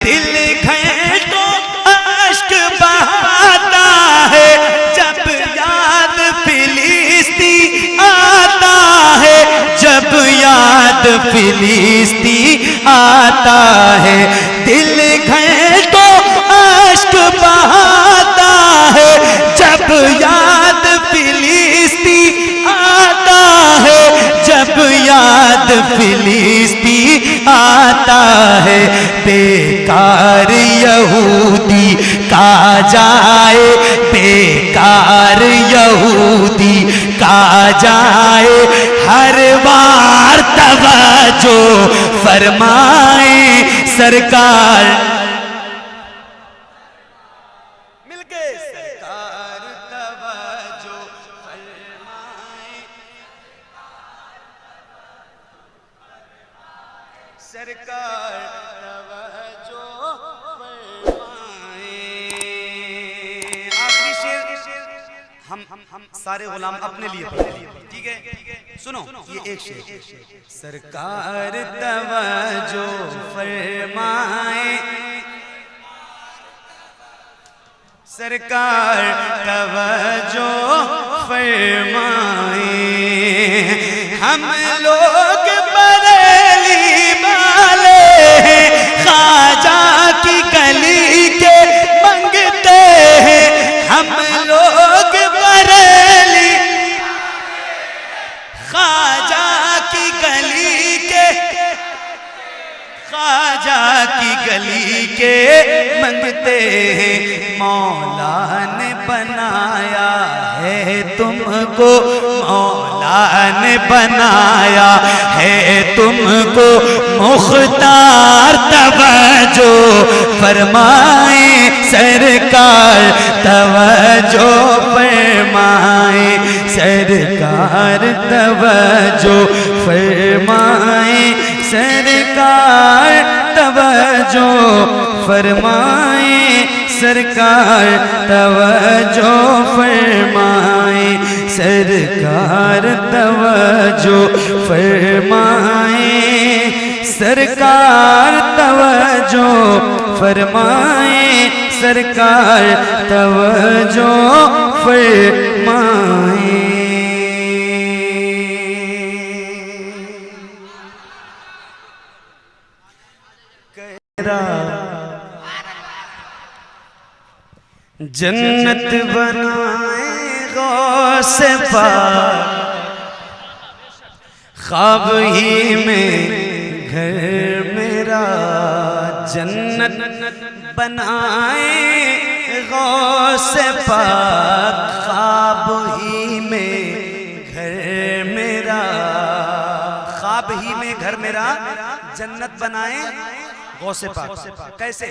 दिल घंटों अश्क बहाता है जब याद फिलिस्ती आता है, जब याद फिलिस्ती आता है। दिल घंटों अश्क बहाता है जब याद फिलिस्ती आता है, जब याद फिलिस्ती आता है। बेकार यहूदी का जाए, बेकार यहूदी का जाए, हर बार तवज्जो फरमाए सरकार। मिलके सरकार तवज्जो फरमाए, सरकार तवज्जो फरमाए। आखिरी शेर हम सारे गुलाम अपने लिए पढ़ेंगे, ठीक है? सुनो ये एक शेर। सरकार तवज्जो फरमाए, सरकार तवज्जो फरमाए। हम लोग बरेली वाले हैं, ख्वाजा की गली के मंगते हैं। हम लोग बरेली ख्वाजा की गली के, ख्वाजा की गली के मंगते हैं। मौला ने बनाया है तुमको, मौला ने बनाया है तुमको, मुख्तार तवज्जो फरमाए सरकार तवज्जो फरमाए, सरकार तवज्जो फरमाए, सरकार तवज्जो फरमाए, सरकार तवज्जो फरमाए, सरकार तवज्जो फरमाए, सरकार तवज्जो फरमाए, सरकार तवज्जो फरमाए। जन्नत बनाए गौसे पाक, ख्वाब ही में घर मेरा। जन्नत बनाए गौसे पाक, ख्वाब ही में घर मेरा, ख्वाब ही में घर मेरा। जन्नत बनाए गौसे पाक। कैसे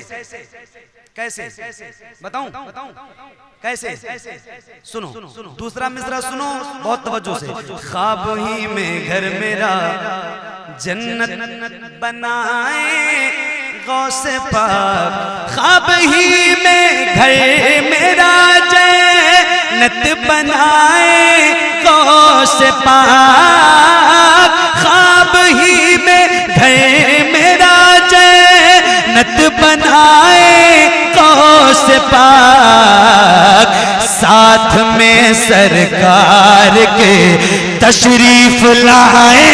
कैसे बताऊं कैसे? सुनो दूसरा मिसरा सुनो बहुत तवज्जो से। ख्वाब ही में घर मेरा, जन्नत बनाए गौसे पाक, ख्वाब ही में घर मेरा, जन्नत बनाए गौसे पाक, ख्वाब ही में घर मेरा, जन्नत बनाए गौसे पाक। साथ में सरकार के तशरीफ लाए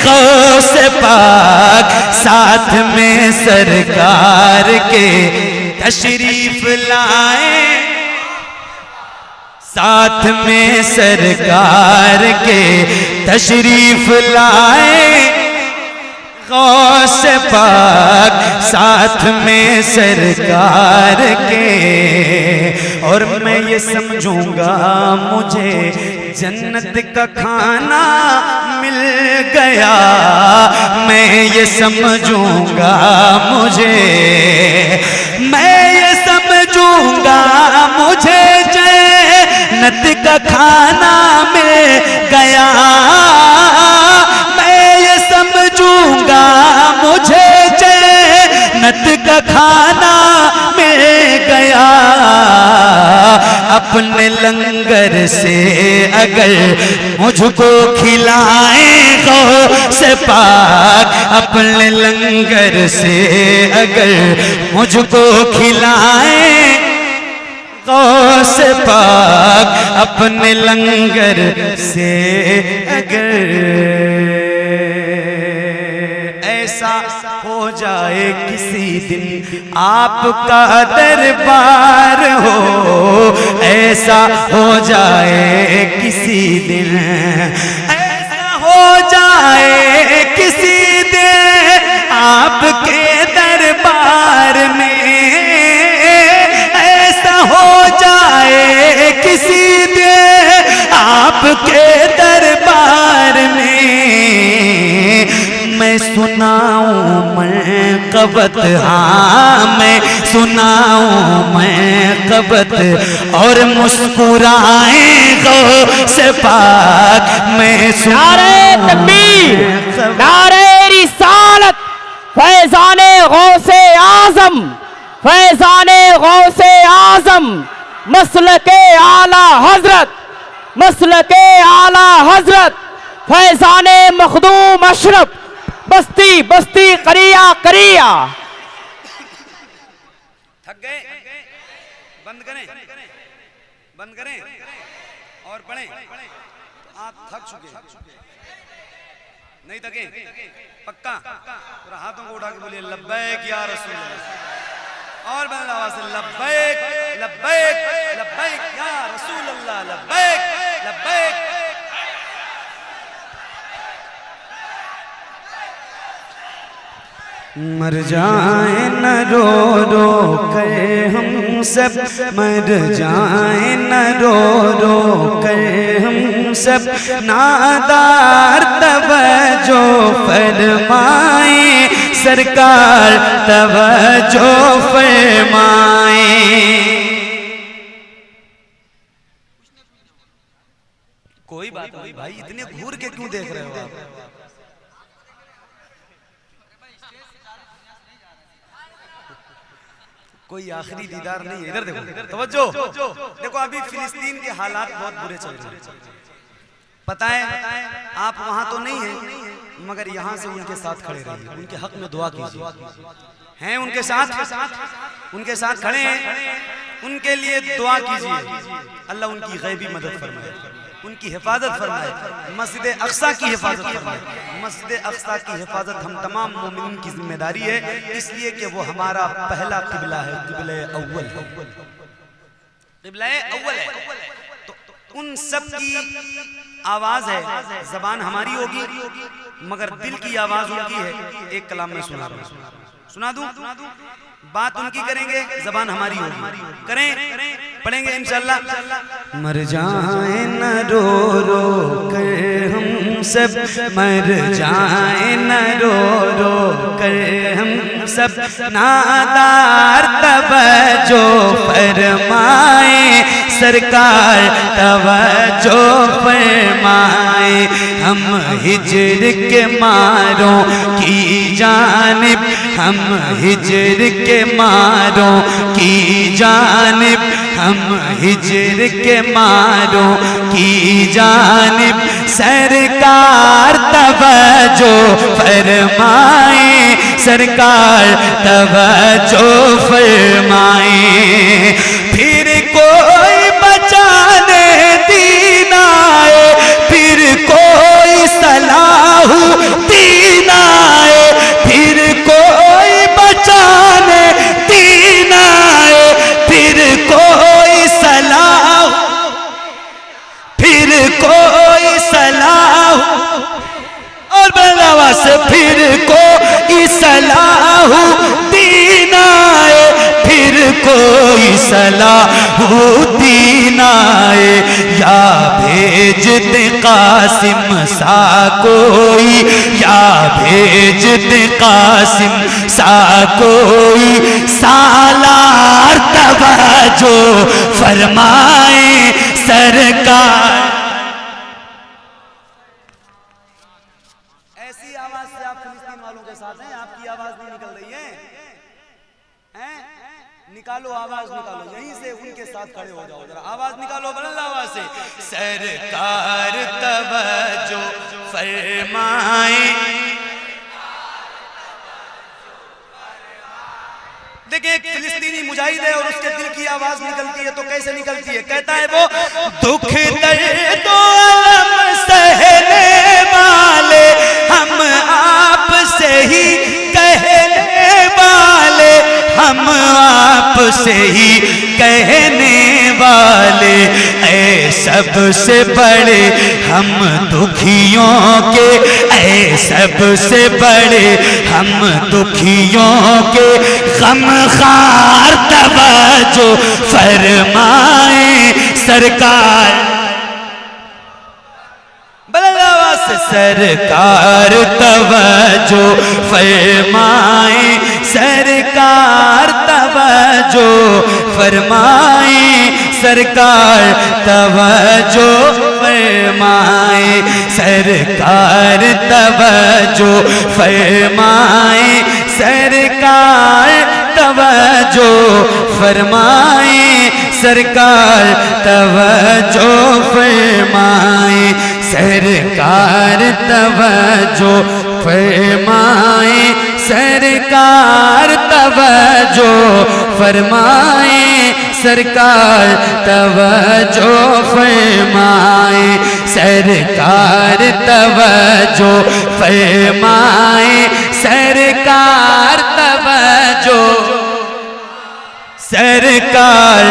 गौसे पाक, साथ में सरकार के तशरीफ लाए, साथ में सरकार के तशरीफ लाए गौसे पाक, साथ में सरकार के। और मैं ये समझूंगा मुझे जन्नत का खाना मिल गया, मैं ये समझूंगा मुझे, मैं ये समझूंगा मुझे जन्नत का खाना मिल गया, समझूंगा मुझे जन्नत का खाना मिल गया। अपने लंगर से अगर मुझको खिलाए गौस पाक अपने लंगर से अगर मुझको खिलाए, गौस पाक अपने लंगर से अगर ऐसा हो जाए किसी दिन आपका दरबार हो, ऐसा हो जाए किसी दिन, ऐसा हो जाए किसी दिन आपके दरबार में, ऐसा हो जाए किसी दिन आपके दरबार में, मैं सुनाऊं मैं कबत, हाँ मैं सुनाऊं मैं कबत, और मुस्कुराए गौस पाक, मैं नारे तकबीर, नारे रिसालत, फैज़ाने गौसे आज़म, फैज़ाने गौसे आज़म, मसलके आला हजरत, मसलके आला हजरत, फैज़ाने मखदूम अशरफ, बस्ती बस्ती करिया करिया। थक गए? बंद करें, बंद करें और पढ़ें। आप थक चुके, नहीं थके? पक्का? तो हाथों को उठा के बोलिए लब्बैक या रसूल अल्लाह, और बंद आवाज से लब्बैक लब्बैक लब्बैक या रसूल अल्लाह, लब्बैक लब्बैक। मर जाए न रो रो कर हम सब, मर जाए न रो रो कर हम सब, नादार तवज्जो फरमाए सरकार, तवज्जो फरमाए। कोई बात नहीं भाई, इतने घूर के क्यों देख रहे हो आप? कोई आखिरी दीदार नहीं है, इधर देखो, तवज्जो देखो। अभी फिलिस्तीन के हालात बहुत बुरे चल रहे हैं, पता है? आप वहां तो नहीं है, मगर यहाँ से उनके साथ खड़े रहिए, उनके हक में दुआ कीजिए। हैं उनके साथ, उनके साथ खड़े हैं, उनके लिए दुआ कीजिए, अल्लाह उनकी गैबी मदद फरमाए, उनकी हिफाजत फरमाए, मस्जिद अक्सा की हिफाजत फरमाए। मस्जिद अक्सा की हिफाजत हम तमाम मोमिन की जिम्मेदारी है, इसलिए कि वो हमारा पहला किबला है, किबले अव्वल, किबले अव्वल है। तो उन सब की आवाज है, जबान हमारी होगी मगर दिल की आवाज उनकी है। एक कलाम में सुना रहा हूं, सुना दूं? बात उनकी करेंगे, जबान हमारी होगी, करें पढ़ेंगे इंशाअल्लाह। मर जाए न रो रो कर हम सब, मर जाए न रो रो कर हम सब, नादार तवज्जो फरमाए सरकार, तवज्जो फरमाए। हम हिज्र के मारों की जानिब, हम हिज्र के मारों की जानिब, हम हिज्र के मारों की जानिब, सरकार तवज्जो फरमाए सरकार, तवज्जो फरमाए। फिर कोई बचाने दीन आए, फिर कोई सलाह दीन आए, फिर कोई बचाने दीन आए, फिर कोई सलाह, फिर कोई सलाह, और बलवा से फिर कोई सलाह दीन आए, फिर कोई सलाहुद्दीन आए। या भेज दे कासिम सा कोई, या भेज दे कासिम सा कोई, सालार तवज्जो फरमाए सरकार। ऐसी आवाज से आप फिलिस्तीन वालों के साथ हैं, आपकी आवाज नहीं निकल रही है, हैं? निकालो आवाज, निकालो, यहीं से उनके साथ खड़े हो जाओ, जरा आवाज निकालो बुलंद आवाज से, सरकार तवज्जो फरमाए। देखिए एक फिलिस्तीनी मुजाहिद है और उसके दिल की आवाज निकलती है, तो कैसे निकलती है? कहता है वो, दुख दर्द अलम सहने वाले हम आप से ही कहने वाले, हम आप से ही कहने वाले, ऐ सबसे बड़े हम दुखियों के, ऐ सबसे बड़े हम दुखियों के, गम खार तवज्जो फरमाए सरकार। सरकार तवज्जो फरमाए, सरकार तवज्जो फरमाए, सरकार तवज्जो फरमाए, सरकार तवज्जो फरमाए, सरकार तवज्जो फरमाए, सरकार तवज्जो फरमाए, सरकार तवज्जो फरमाए, सरकार तवज्जो फरमाए, सरकार तवज्जो फरमाए, सरकार तवज्जो फरमाए, सरकार तवज्जो, सरकार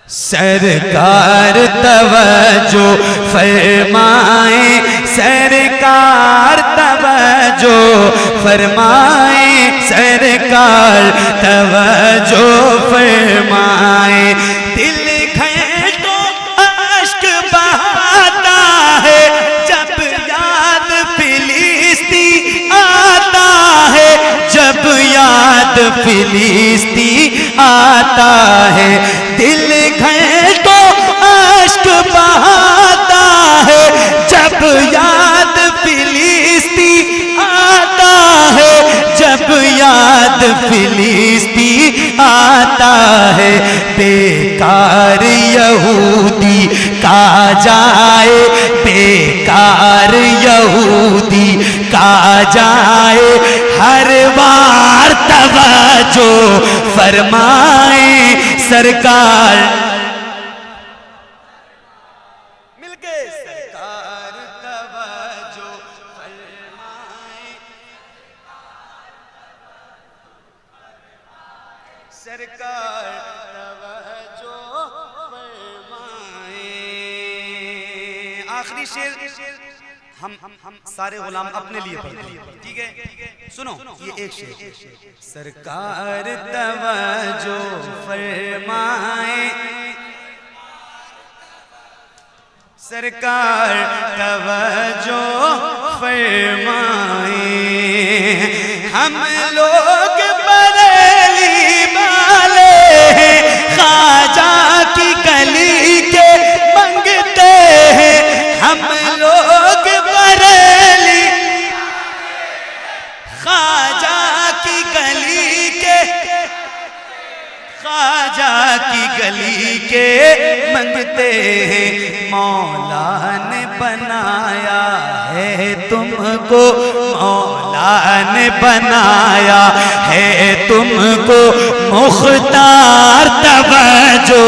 सरकार तवज्जो फरमाए, सरकार तवज्जो फरमाए, सरकार तवज्जो फरमाए। दिल घंटों अश्क बहाता है जब याद फिलिस्तीन आता है, जब याद फिलिस्तीन आता है, दिल घंटों अश्क बहाता है जब याद फिलिस्तीन आता है, जब याद फिलिस्तीन आता है। बेकार यहूदी का जाए, बेकार यहूदी का जाए, हर बार तवज्जो फरमाए सरकार। मिलके सरकार तवज्जो फरमाए, सरकार तवज्जो फरमाए। आखिरी शेर हम सारे गुलाम अपने लिए पढ़ते हैं, ठीक है? सुनो ये एक शेर। सरकार तवज्जो फरमाए, सरकार तवज्जो फरमाए, हम लोग बरेली वाले हैं, ख्वाजा की गली के मंगते हैं, हम लोग बरेली ख्वाजा की गली के, ख्वाजा की गली के मंगते हैं। मौला ने बनाया है तुमको, मौला ने बनाया है तुमको, मुख्तार तवज्जो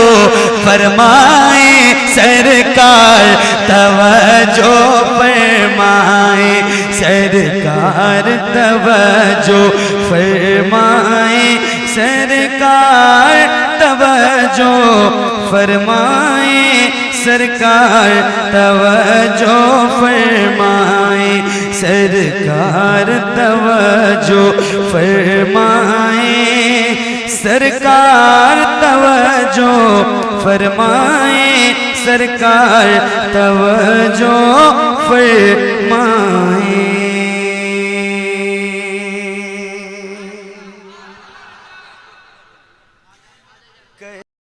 फरमाए, सरकार तवज्जो फरमाए, सरकार तवज्जो फरमाए, सरकार तवज्जो फरमाए, सरकार तवज्जो फरमाए, सरकार तवज्जो फरमाए, सरकार तवज्जो फरमाए, सरकार तवज्जो फरमाए।